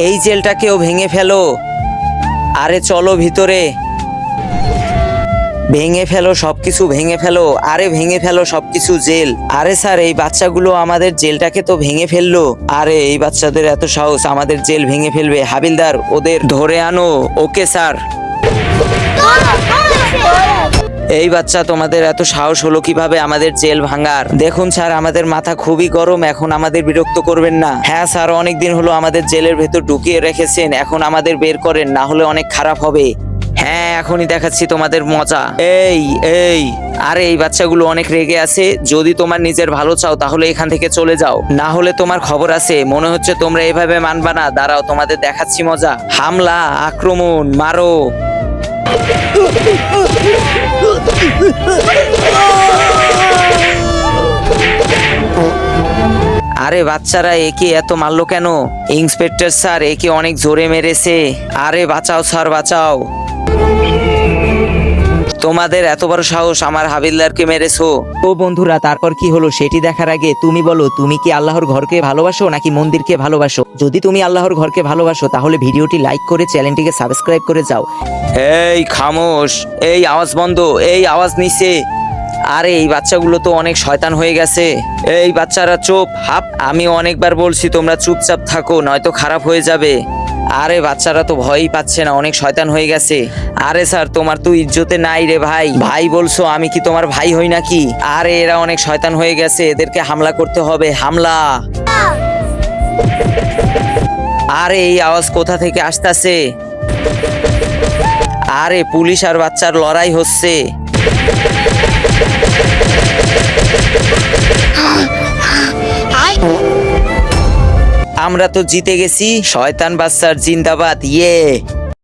এই জেলটাকেও ভেঙে ফেলো। আরে চলো ভিতরে, ভেঙে ফেলো সবকিছু, ভেঙে ফেলো। আরে ভেঙে ফেলো সবকিছু, জেল। আরে স্যার, এই বাচ্চাগুলো আমাদের জেলটাকে তো ভেঙে ফেললো। আরে এই বাচ্চাদের এত সাহস আমাদের জেল ভেঙে ফেলবে। হাবিলদার, ওদের ধরে আনো। Okay sir. এই বাচ্চা, তোমাদের এত সাহস হলো কিভাবে আমাদের জেল ভাঙার? দেখুন স্যার, আমাদের মাথা খুবই গরম, এখন আমাদের বিরক্ত করবেন না। হ্যাঁ স্যার, অনেকদিন হলো আমাদের জেলের ভেতর ঢুকিয়ে রেখেছেন, এখন আমাদের বের করেন, না হলে অনেক খারাপ হবে। হ্যাঁ, এখনই দেখাচ্ছি তোমাদের মজা। এই এই আরে এই বাচ্চাগুলো অনেক রেগে আছে। যদি তোমার নিজের ভালো চাও তাহলে এখান থেকে চলে যাও, না হলে তোমার খবর আছে। মনে হচ্ছে তোমরা এভাবে মানবা না। দাঁড়াও, তোমাদের দেখাচ্ছি মজা। হামলা, আক্রমণ, মারো। আরে বাচ্চারা, একে এত মারলো কেন? ইন্সপেক্টর স্যার, একে অনেক জোরে মেরেছে। আরে বাঁচাও স্যার, বাঁচাও। তোমাদের এত বড় সাহস, আমার হাবিলদারকে মেরেছো। ও বন্ধুরা, তারপর কি হলো সেটি দেখার আগে তুমি বলো, তুমি কি আল্লাহর ঘরকে ভালোবাসো নাকি মন্দিরকে ভালোবাসো? যদি তুমি আল্লাহর ঘরকে ভালোবাসো তাহলে ভিডিওটি লাইক করে চ্যানেলটিকে সাবস্ক্রাইব করে যাও। এই খামোশ, এই আওয়াজ বন্ধ, এই আওয়াজ নিচে। আরে এই বাচ্চাগুলো তো অনেক শয়তান হয়ে গেছে। এই বাচ্চারা চুপ। হাপ, আমি অনেকবার বলছি তোমরা চুপচাপ থাকো, নয়তো খারাপ হয়ে যাবে। আরে বাচ্চারা তো ভয়ই পাচ্ছে না, অনেক শয়তান হয়ে গেছে। আরে স্যার, তোমার তো ইজ্জতে নাই রে ভাই। ভাই বলছো, আমি কি তোমার ভাই হই নাকি? আরে এরা অনেক শয়তান হয়ে গেছে, এদেরকে হামলা করতে হবে। হামলা। আরে এই আওয়াজ কোথা থেকে আসতেছে? আরে পুলিশ আর বাচ্চার লড়াই হচ্ছে। আমরা তো জিতে গেছি। শয়তান বাচ্চার জিন্দাবাদ, ইয়ে।